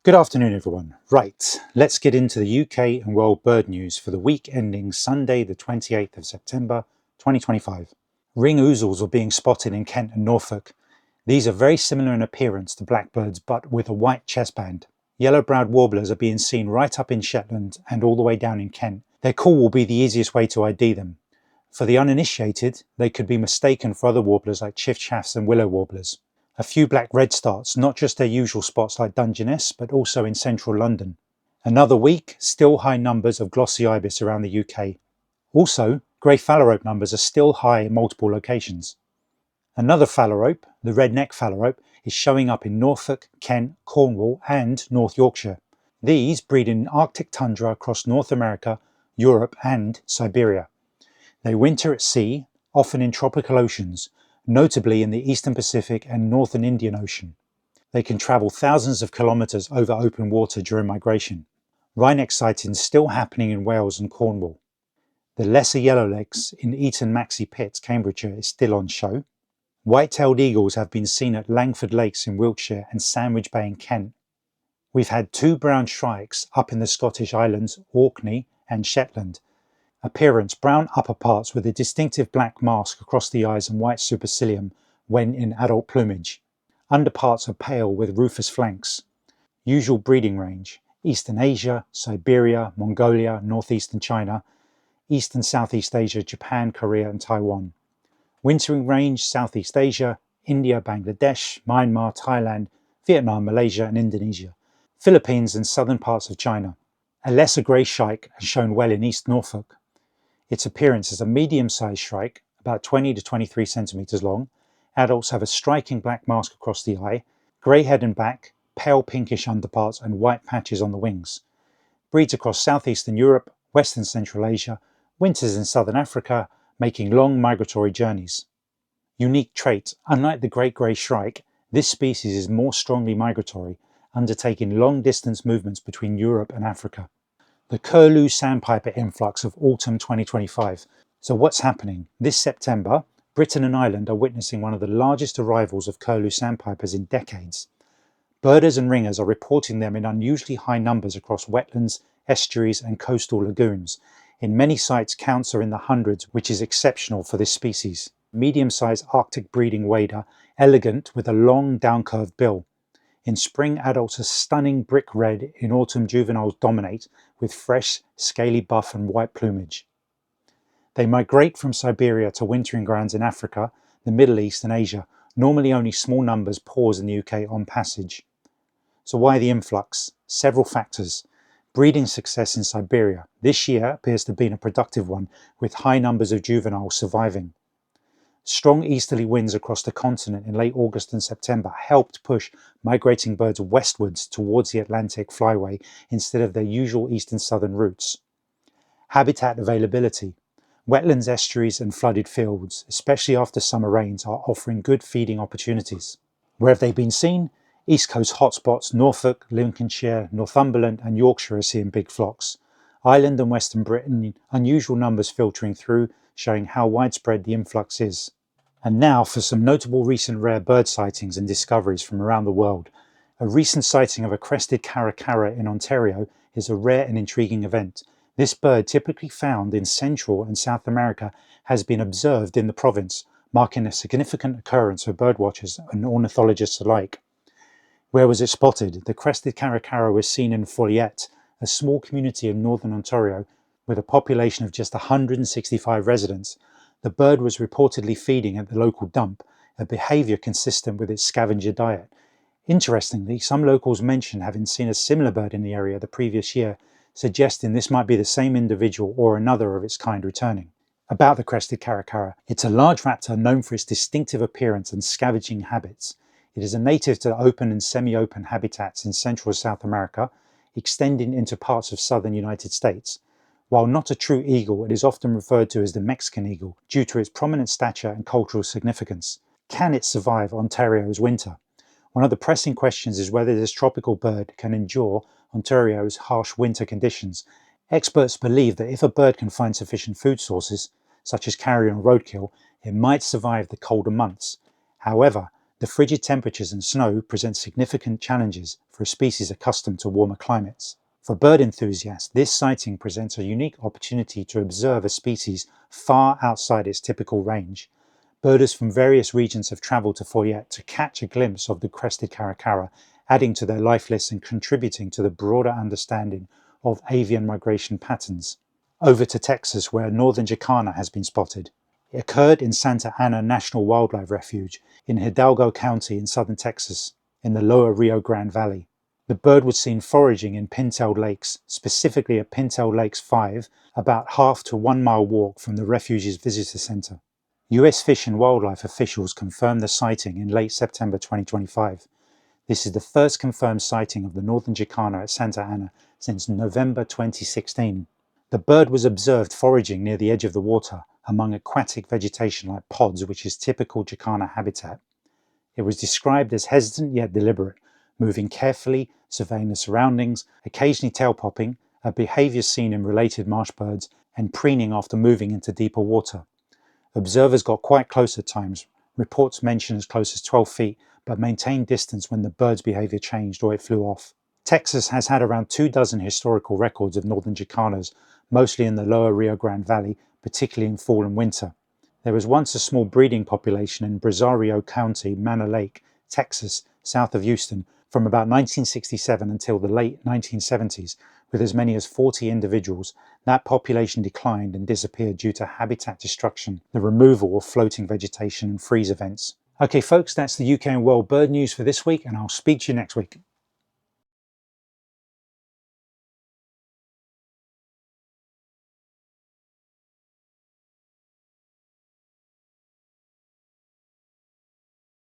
Good afternoon, everyone. Right, let's get into the UK and world bird news for the week ending Sunday, the 28th of September, 2025. Ring ouzels are being spotted in Kent and Norfolk. These are very similar in appearance to blackbirds, but with a white chestband. Yellow-browed warblers are being seen right up in Shetland and all the way down in Kent. Their call will be the easiest way to ID them. For the uninitiated, they could be mistaken for other warblers like chiffchaffs and willow warblers. A few black redstarts, not just their usual spots like Dungeness, but also in central London. Another week, still high numbers of glossy ibis around the UK. Also, grey phalarope numbers are still high in multiple locations. Another phalarope, the red-neck phalarope, is showing up in Norfolk, Kent, Cornwall and North Yorkshire. These breed in Arctic tundra across North America, Europe and Siberia. They winter at sea, often in tropical oceans, notably in the Eastern Pacific and Northern Indian Ocean. They can travel thousands of kilometres over open water during migration. Wryneck sightings still happening in Wales and Cornwall. The lesser yellowlegs in Eton Maxey Pits, Cambridgeshire, is still on show. White-tailed eagles have been seen at Langford Lakes in Wiltshire and Sandwich Bay in Kent. We've had two brown shrikes up in the Scottish Islands, Orkney and Shetland. Appearance: brown upper parts with a distinctive black mask across the eyes and white supercilium when in adult plumage. Underparts are pale with rufous flanks. Usual breeding range: Eastern Asia, Siberia, Mongolia, northeastern China, East and Southeast Asia, Japan, Korea and Taiwan. Wintering range: Southeast Asia, India, Bangladesh, Myanmar, Thailand, Vietnam, Malaysia and Indonesia. Philippines and southern parts of China. A lesser grey shrike has shown well in East Norfolk. Its appearance is a medium-sized shrike, about 20 to 23 centimetres long. Adults have a striking black mask across the eye, grey head and back, pale pinkish underparts and white patches on the wings. Breeds across southeastern Europe, western Central Asia, winters in southern Africa, making long migratory journeys. Unique trait: unlike the great grey shrike, this species is more strongly migratory, undertaking long-distance movements between Europe and Africa. The curlew sandpiper influx of autumn 2025. So what's happening? This September, Britain and Ireland are witnessing one of the largest arrivals of curlew sandpipers in decades. Birders and ringers are reporting them in unusually high numbers across wetlands, estuaries and coastal lagoons. In many sites, counts are in the hundreds, which is exceptional for this species. Medium-sized Arctic breeding wader, elegant with a long down-curved bill. In spring, adults are stunning brick red. In autumn, juveniles dominate with fresh, scaly buff and white plumage. They migrate from Siberia to wintering grounds in Africa, the Middle East and Asia. Normally only small numbers pause in the UK on passage. So why the influx? Several factors. Breeding success in Siberia. This year appears to have been a productive one, with high numbers of juveniles surviving. Strong easterly winds across the continent in late August and September helped push migrating birds westwards towards the Atlantic flyway instead of their usual east and southern routes. Habitat availability. Wetlands, estuaries and flooded fields, especially after summer rains, are offering good feeding opportunities. Where have they been seen? East Coast hotspots: Norfolk, Lincolnshire, Northumberland and Yorkshire are seeing big flocks. Ireland and Western Britain, unusual numbers filtering through, showing how widespread the influx is. And now for some notable recent rare bird sightings and discoveries from around the world. A recent sighting of a crested caracara in Ontario is a rare and intriguing event. This bird, typically found in Central and South America, has been observed in the province, marking a significant occurrence for birdwatchers and ornithologists alike. Where was it spotted? The crested caracara was seen in Folliette, a small community in northern Ontario with a population of just 165 residents. The bird was reportedly feeding at the local dump, a behaviour consistent with its scavenger diet. Interestingly, some locals mentioned having seen a similar bird in the area the previous year, suggesting this might be the same individual or another of its kind returning. About the crested caracara: it's a large raptor known for its distinctive appearance and scavenging habits. It is a native to open and semi-open habitats in Central and South America, extending into parts of southern United States. While not a true eagle, it is often referred to as the Mexican eagle due to its prominent stature and cultural significance. Can it survive Ontario's winter? One of the pressing questions is whether this tropical bird can endure Ontario's harsh winter conditions. Experts believe that if a bird can find sufficient food sources, such as carrion or roadkill, it might survive the colder months. However, The frigid temperatures and snow present significant challenges for a species accustomed to warmer climates. For bird enthusiasts, this sighting presents a unique opportunity to observe a species far outside its typical range. Birders from various regions have travelled to Follet to catch a glimpse of the crested caracara, adding to their life lists and contributing to the broader understanding of avian migration patterns. Over to Texas, where northern jacana has been spotted. It occurred in Santa Ana National Wildlife Refuge in Hidalgo County in southern Texas, in the lower Rio Grande Valley. The bird was seen foraging in pintailed lakes, specifically at Pintail Lakes 5, about half to 1 mile walk from the refuge's visitor center. US Fish and Wildlife officials confirmed the sighting in late September 2025. This is the first confirmed sighting of the northern jacana at Santa Ana since November 2016. The bird was observed foraging near the edge of the water, among aquatic vegetation like pods, which is typical jacana habitat. It was described as hesitant yet deliberate, moving carefully, surveying the surroundings, occasionally tail popping, a behavior seen in related marsh birds, and preening after moving into deeper water. Observers got quite close at times. Reports mention as close as 12 feet, but maintained distance when the bird's behavior changed or it flew off. Texas has had around 24 historical records of northern jacanas, mostly in the lower Rio Grande Valley, particularly in fall and winter. There was once a small breeding population in Brazario County, Manor Lake, Texas, south of Houston, from about 1967 until the late 1970s, with as many as 40 individuals. That population declined and disappeared due to habitat destruction, the removal of floating vegetation and freeze events. Okay folks, that's the UK and world bird news for this week, and I'll speak to you next week.